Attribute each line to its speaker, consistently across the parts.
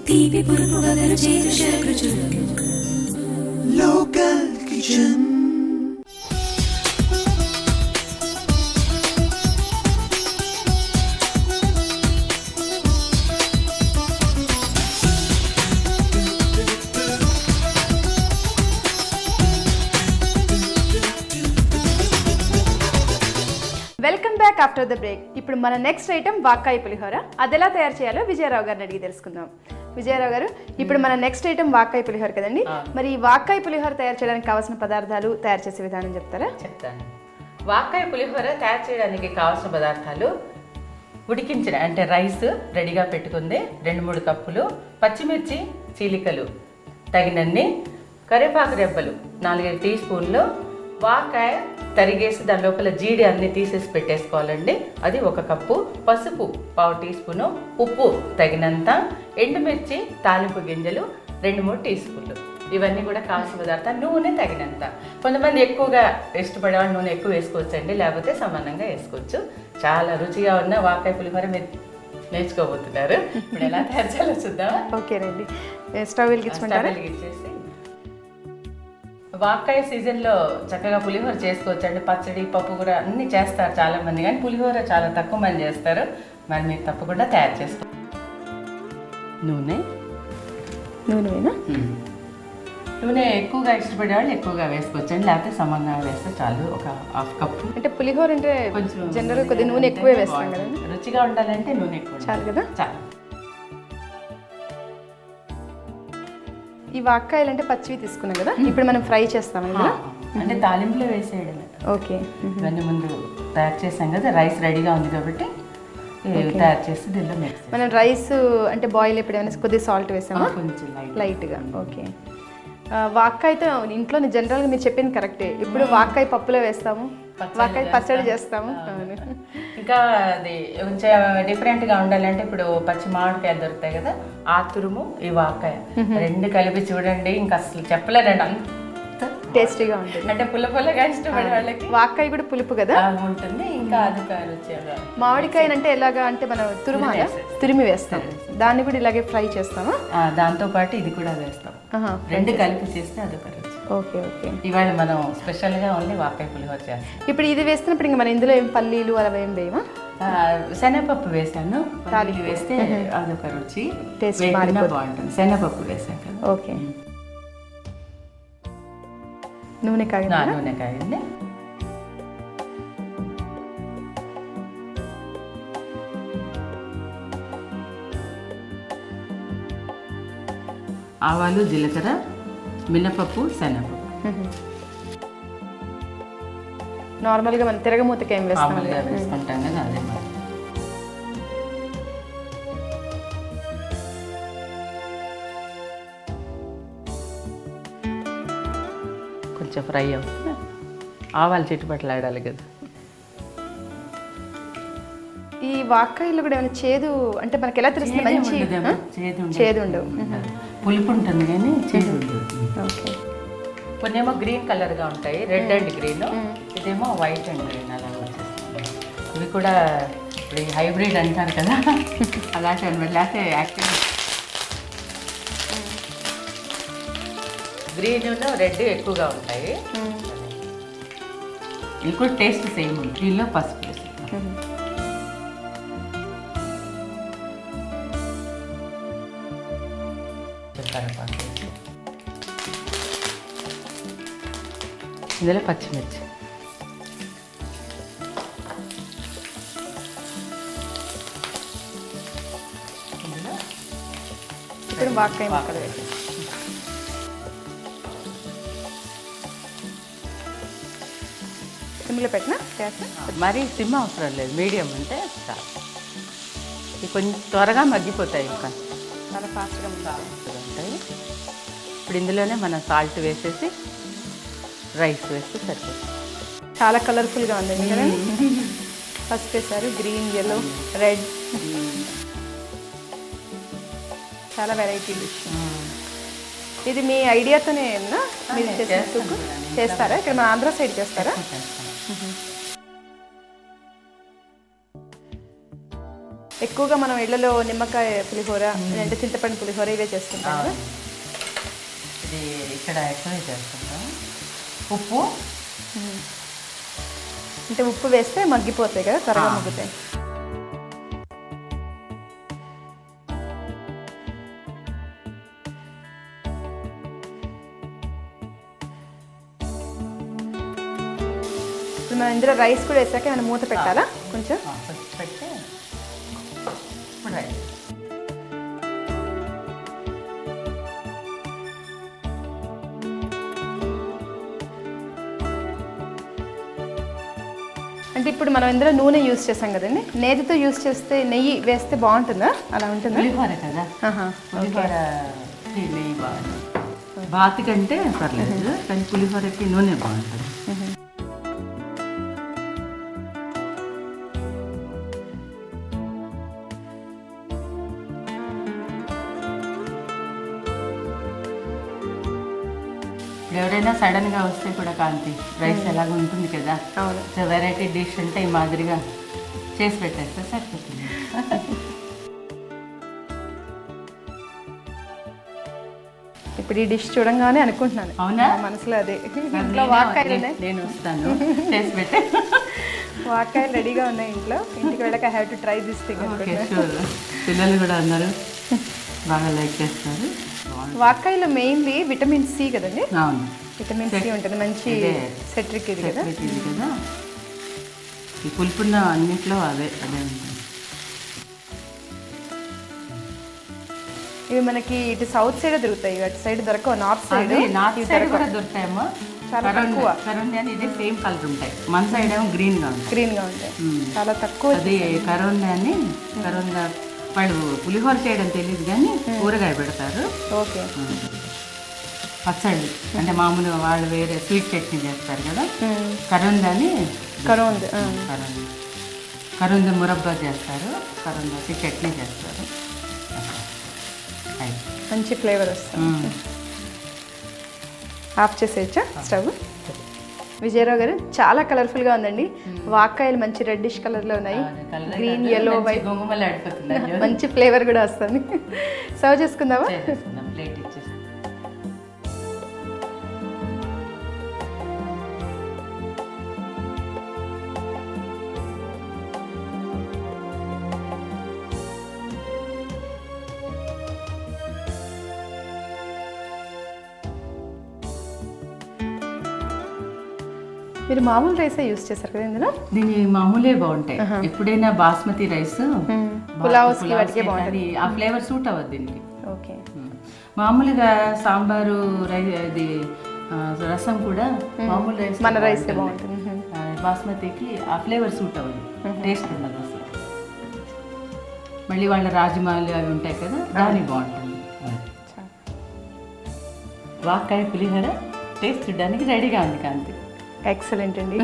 Speaker 1: తీపి పురుపు వగరు చేదు షడ్రుచులు local kitchen.
Speaker 2: Welcome back after the break. ఇప్పుడు మన నెక్స్ట్ ఐటమ్ వాక్కాయ పులిహోర. అది ఎలా తయారు చేయాలో విజయరావు గారిని అడిగి తెలుసుకుందాం. విజయరావు గారు, ఇప్పుడు మన నెక్స్ట్ ఐటమ్ వాక్కాయ పులిహోర కదండి. మరి ఈ వాక్కాయ పులిహోర తయారు చేయడానికి కావాల్సిన పదార్థాలు, తయారు చేసే విధానం చెప్తారా?
Speaker 3: చెప్తాను. వాక్కాయ పులిహోర తయారు చేయడానికి కావాల్సిన పదార్థాలు: ఉడికించిన అంటే రైస్ రెడీగా పెట్టుకుంది 2-3 కప్పులు, పచ్చిమిర్చి చీలికలు తగినన్ని, కరివేపాకు రెబ్బలు 4 టీ స్పూన్లు, వాకాయ తరిగేసి దాని లోపల జీడి అన్ని తీసేసి పెట్టేసుకోవాలండి, అది 1 కప్పు, పసుపు 1/2 టీ స్పూను, ఉప్పు తగినంత, ఎండుమిర్చి తాలింపు గింజలు 2-3 టీ స్పూన్లు. ఇవన్నీ కూడా కావాల్సిన పదార్థాలు. నూనె తగినంత. కొంతమంది ఎక్కువగా ఇష్టపడేవాళ్ళు నూనె ఎక్కువ వేసుకోవచ్చండి, లేకపోతే సమానంగా వేసుకోవచ్చు. చాలా రుచిగా ఉన్న వాకాయ పులిహోర మీరు నేర్చుకోబోతున్నారు. ఇప్పుడు ఎలా తయారు చేయాలో చూద్దామా?
Speaker 2: ఓకేనండి. స్టవ్ వెలిగించుకుంటారా?
Speaker 3: వెలిగించేసి వాక్కాయ సీజన్లో చక్కగా పులిహోర చేసుకోవచ్చండి. పచ్చడి, పప్పు కూడా అన్నీ చేస్తారు చాలా మంది, కానీ పులిహోర చాలా తక్కువ మంది చేస్తారు. మరి మీరు తప్పకుండా తయారు చేసుకో. నూనె ఎక్కువగా ఇష్టపడే వాళ్ళు ఎక్కువగా వేసుకోవచ్చండి, లేకపోతే సమానంగా వేస్తే చాలు. 1/2 కప్పు.
Speaker 2: అంటే పులిహోర అంటే కొంచెం జనరల్ కొద్దిగా నూనె ఎక్కువే వేస్తాం కదా.
Speaker 3: రుచిగా ఉండాలంటే నూనె ఎక్కువ
Speaker 2: చాలు కదా.
Speaker 3: చాలు.
Speaker 2: ఈ వాక్కాయలు అంటే పచ్చివి తీసుకున్నాం కదా, ఇప్పుడు మనం ఫ్రై చేస్తాం కదా,
Speaker 3: అంటే తాలింపులో వేసేయడమే.
Speaker 2: ఓకే.
Speaker 3: ఇవన్నీ ముందు తయారు చేసాం కదా, రైస్ రెడీగా ఉంది కాబట్టి తయారు చేసి దీనిలో మిక్స్.
Speaker 2: మనం రైస్ అంటే బాయిల్ ఎప్పుడు ఏమైనా కొద్దిగా సాల్ట్ వేసామా?
Speaker 3: కొంచెం
Speaker 2: లైట్గా. ఓకే. వాక్కాయతో ఇంట్లో జనరల్గా మీరు చెప్పింది కరెక్టే. ఇప్పుడు వాక్కాయ పప్పులో వేస్తాము, వాక్కాయ పచ్చడి చేస్తాము.
Speaker 3: ఇంకా అది కొంచెం డిఫరెంట్గా ఉండాలంటే ఇప్పుడు పచ్చి మామిడికాయలు దొరుకుతాయి కదా, ఆ తురుము ఈ వాక్కాయ 2 కలిపి చూడండి, ఇంకా అసలు చెప్పలేదండి, అంత
Speaker 2: టేస్టీగా ఉంటుంది.
Speaker 3: అంటే పుల్లగా ఇష్టపడే వాళ్ళకి
Speaker 2: వాక్కాయ కూడా పులుపు కదా
Speaker 3: ఉంటుంది. ఇంకా అది రుచిగా.
Speaker 2: మామిడికాయ అంటే ఎలాగా అంటే మనం తురిమి వేస్తాం, దాన్ని కూడా ఇలాగే ఫ్రై చేస్తామా?
Speaker 3: దాంతో పాటు ఇది కూడా వేస్తాం, 2 కలిపి చేస్తే అదొక రుచి.
Speaker 2: Okay okay.
Speaker 3: ఇవాళ మనం స్పెషల్గా ఓన్లీ వాక్కాయ పులిహోర చేస్తాం.
Speaker 2: ఇప్పుడు ఇది వేస్తున్నప్పుడు ఇంకా మనం ఇందులో ఏం పల్లీలు అలా ఏం వేయమా?
Speaker 3: శనగపప్పు వేసాను, తాలింపు వేస్తే అదొక రుచి, టేస్ట్ బాగుంటుంది. శనగపప్పు వేసాను కదా.
Speaker 2: ఓకే. నూనె
Speaker 3: కాగింది. ఆవాలు, జీలకర్ర, మినపప్పు, శనగపప్పు.
Speaker 2: నార్మల్గా మనం తిరగమూతకి ఏం వేసుకుంటాం
Speaker 3: కదా, అదే మరి. కొంచెం ఫ్రై అవుతుంది, ఆవాలు చిట్టుపట్లాడాలి కదా.
Speaker 2: ఈ వాక్కాయలు కూడా ఏమైనా చేదు అంటే మనకి ఎలా తెలుస్తుంది? మంచి చేదు ఉండవు,
Speaker 3: పులుపు ఉంటుంది కానీ చేదు ఉండదు.
Speaker 2: ఓకే.
Speaker 3: కొన్ని ఏమో గ్రీన్ కలర్గా ఉంటాయి, రెడ్ అండ్ గ్రీన్, ఇదేమో వైట్ అండ్ గ్రీన్ అలా వచ్చేస్తుంది. ఇవి కూడా ఇప్పుడు హైబ్రిడ్ అంటారు కదా, అలాంటి అనమాట. లేకపోతే యాక్చువల్లీ గ్రీన్ రెడ్ ఎక్కువగా ఉంటాయి. ఇవి కూడా టేస్ట్ సేమ్ ఉంది. దీనిలో పసుపు వేస్తాం. ఇందులో పచ్చిమిర్చి,
Speaker 2: ఇప్పుడు వాక్కాయ ముక్కలు వేసి సిమ్లో పెట్టినా
Speaker 3: మరీ సిమ్ అవసరం లేదు, మీడియం అంటే చాలు. ఇవి కొంచెం త్వరగా మగ్గిపోతాయి, ఇంకా
Speaker 2: చాలా ఫాస్ట్గా
Speaker 3: ఉంటాయి. ఇప్పుడు ఇందులోనే మనం సాల్ట్ వేసేసి రైస్ వేస్తే సరిపోతుంది.
Speaker 2: చాలా కలర్ఫుల్గా ఉంది కదండి. ఫస్ట్ వేసారు గ్రీన్, ఎల్లో, రెడ్, చాలా వెరైటీ డిష్. ఇది మీ ఐడియాతోనే మీరు చేస్తారా? ఇక్కడ మన ఆంధ్ర సైడ్ చేస్తారా? ఎక్కువగా మనం ఇళ్లలో నిమ్మకాయ పులిహోర అంటే చింతపండు పులిహోర ఇవే చేస్తుంటాం కదా.
Speaker 3: ఇది ఇక్కడ ఎక్కువే చేస్తుంటాం. ఉప్పు
Speaker 2: అంటే ఉప్పు వేస్తే మగ్గిపోతాయి కదా, త్వరగా మగ్గుతాయి. ఇప్పుడు మనం ఇందులో రైస్ కూడా వేసాక ఏమైనా మూత పెట్టాలా కొంచెం?
Speaker 3: పెడితే ఇప్పుడు రైస్.
Speaker 2: అంటే ఇప్పుడు మనం ఇందులో నూనె యూజ్ చేసాం కదండి, నేతితో యూజ్ చేస్తే నెయ్యి వేస్తే బాగుంటుందా? అలా ఉంటుందా?
Speaker 3: పులిహోర కదా, పులిహోర నెయ్యి బాగుంటుంది. బాతి కంటే పర్లేదు, కానీ పులిహోరకి నూనె బాగుంటుంది. ఎవరైనా సడన్గా వస్తే కూడా కాంతి రైస్ ఎలాగ ఉంటుంది కదా,
Speaker 2: అవును,
Speaker 3: సో వెరైటీ డిష్ అంటే ఈ మాదిరిగా చేసి పెట్టేస్తే సరిపోతుంది.
Speaker 2: ఇప్పుడు ఈ డిష్ చూడంగానే అనుకుంటున్నాను,
Speaker 3: అవునా?
Speaker 2: మనసులో అదే. ఇంట్లో వాక్కాయలు
Speaker 3: నేను వస్తాను చేసి పెట్టే.
Speaker 2: వాక్కాయలు రెడీగా ఉన్నాయి ఇంట్లో, ఇంటికి వెళ్ళక have to try this thing.
Speaker 3: పిల్లలు కూడా అన్నారు, బాగా లైక్ చేస్తారు.
Speaker 2: వాక్కాయలో మెయిన్లీ విటమిన్ సి కదండి.
Speaker 3: అవును,
Speaker 2: విటమిన్ సి ఉంటుంది, మంచి సెట్రిక్ ఇది కదా.
Speaker 3: ఈ పులుపున్న అన్నింటిలో అదే ఉంటుంది.
Speaker 2: ఇవి మనకి ఇటు సౌత్ సైడ్ దొరుకుతాయి, అటు సైడ్ దొరకవు. నార్త్ సైడ్
Speaker 3: కూడా దొరుకుతాయేమో,
Speaker 2: చాలా తక్కువ.
Speaker 3: కరోండా ఇదే సేమ్ కలర్ ఉంటాయి, మన సైడ్ ఏమో గ్రీన్గా ఉంటాయి.
Speaker 2: చాలా తక్కువ.
Speaker 3: అది కరోండా అని, కరోండా వాళ్ళు పులిహోర చేయడం తెలియదు కానీ కూరగాయ పెడతారు.
Speaker 2: ఓకే,
Speaker 3: పచ్చళ్ళు అంటే మామూలుగా వాళ్ళు వేరే స్వీట్ చట్నీ చేస్తారు కదా, కరోందాని కరోందా మురబ్బా చేస్తారు, కరోందాకి చట్నీ చేస్తారు.
Speaker 2: మంచి ఫ్లేవర్ వస్తుంది. Of చేసేయచ్చా stove? విజయరావు గారు, చాలా కలర్ఫుల్గా ఉందండి. వాక్కాయలు మంచి రెడ్డిష్ కలర్లో ఉన్నాయి, గ్రీన్, ఎల్లో, వైట్, మంచి ఫ్లేవర్ కూడా వస్తుంది. సర్వ్ చేసుకుందామా?
Speaker 3: ప్లేట్ ఇచ్చేసి.
Speaker 2: మీరు మామూలు రైసే యూజ్ చేస్తారు కదా ఇందులో?
Speaker 3: దీని మామూలే బాగుంటాయి. ఎప్పుడైనా బాస్మతి రైస్
Speaker 2: పులావ్స్కి వాటికే బాగుంటుంది,
Speaker 3: ఆ ఫ్లేవర్ సూట్ అవ్వదు దీనికి.
Speaker 2: ఓకే,
Speaker 3: మామూలుగా సాంబారు ఇది రసం కూడా మామూలు రైస్,
Speaker 2: మన రైసే బాగుంటుంది.
Speaker 3: బాస్మతికి ఆ ఫ్లేవర్ సూట్ అవ్వదు, టేస్ట్ ఉండదు అసలు. మళ్ళీ వాళ్ళ రాజమాలు అవి ఉంటాయి కదా, దానికి బాగుంటుంది. వాక్కాయ పులిహోర టేస్ట్ చూడడానికి రెడీగా ఉంది కాంతి.
Speaker 2: ఎక్సలెంట్ అండి.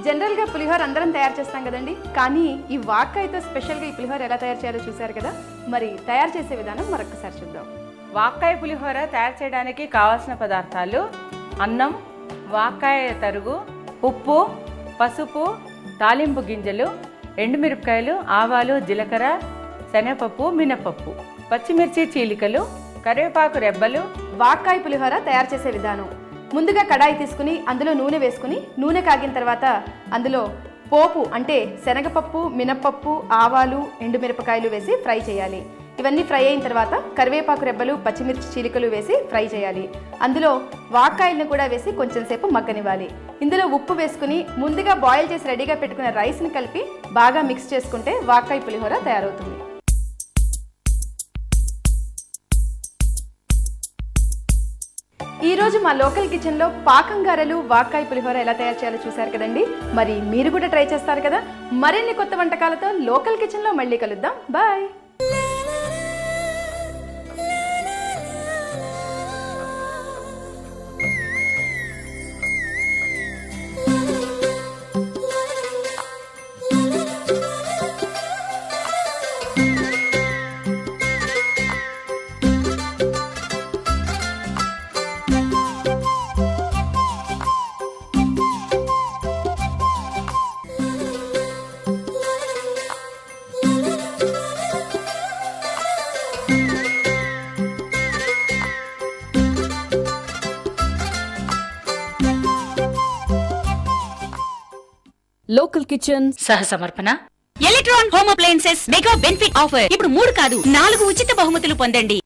Speaker 2: జనరల్గా పులిహోర అందరం తయారు చేస్తాం కదండి, కానీ ఈ వాక్కాయతో స్పెషల్గా ఈ పులిహోర ఎలా తయారు చేయాలో చూసారు కదా. మరి తయారు చేసే విధానం మరొకసారి చూద్దాం.
Speaker 3: వాక్కాయ పులిహోర తయారు చేయడానికి కావాల్సిన పదార్థాలు: అన్నం, వాక్కాయ తరుగు, ఉప్పు, పసుపు, తాలింపు గింజలు, ఎండుమిరపకాయలు, ఆవాలు, జీలకర్ర, శనగపప్పు, మినపప్పు, పచ్చిమిర్చి చీలికలు, కరివేపాకు రెబ్బలు.
Speaker 2: వాక్కాయ పులిహోర తయారు చేసే విధానం: ముందుగా కడాయి తీసుకుని అందులో నూనె వేసుకుని, నూనె కాగిన తర్వాత అందులో పోపు అంటే శనగపప్పు, మినపప్పు, ఆవాలు, ఎండుమిరపకాయలు వేసి ఫ్రై చేయాలి. ఇవన్నీ ఫ్రై అయిన తర్వాత కరివేపాకు రెబ్బలు, పచ్చిమిర్చి చీలికలు వేసి ఫ్రై చేయాలి. అందులో వాక్కాయలను కూడా వేసి కొంచెం సేపు మగ్గనివ్వాలి. ఇందులో ఉప్పు వేసుకుని ముందుగా బాయిల్ చేసి రెడీగా పెట్టుకున్న రైస్ని కలిపి బాగా మిక్స్ చేసుకుంటే వాక్కాయ పులిహోర తయారవుతుంది. ఈరోజు మా లోకల్ కిచెన్లో పాకంగారెలు, వాక్కాయ పులిహోర ఎలా తయారు చేయాలో చూశారు కదండి. మరి మీరు కూడా ట్రై చేస్తారు కదా. మరిన్ని కొత్త వంటకాలతో లోకల్ కిచెన్లో మళ్ళీ కలుద్దాం. బాయ్.
Speaker 4: లోకల్ కిచెన్
Speaker 5: సహ సమర్పణ electron home appliances mega benefit offer. ఇప్పుడు 3 కాదు 4 ఉచిత బహుమతులు పొందండి.